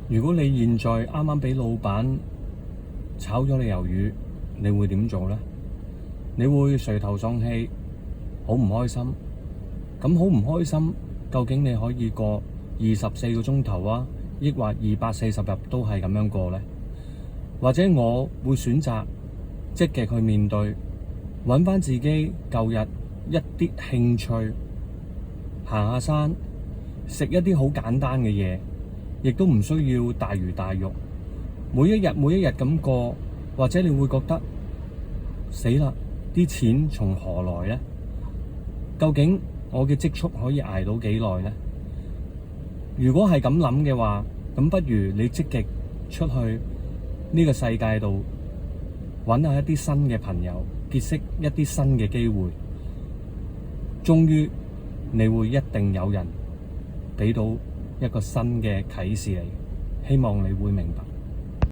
如果你現在啱啱俾老闆炒咗你魷魚，你會點做呢？你會垂頭喪氣，好唔開心。咁好唔開心，究竟你可以過24個鐘頭啊，抑或240日都係咁樣過呢？或者我會選擇積極去面對，揾翻自己舊日一啲興趣，行下山，食一啲好簡單嘅嘢，亦都唔需要大魚大肉。每一日咁過，或者你會覺得死啦，啲錢從何來呢？究竟我嘅積蓄可以捱到幾耐呢？如果係咁諗嘅話，咁不如你積極出去呢個世界度揾下一啲新嘅朋友，結識一啲新嘅機會，終於你會一定有人俾到一個新嘅啟示你，希望你會明白。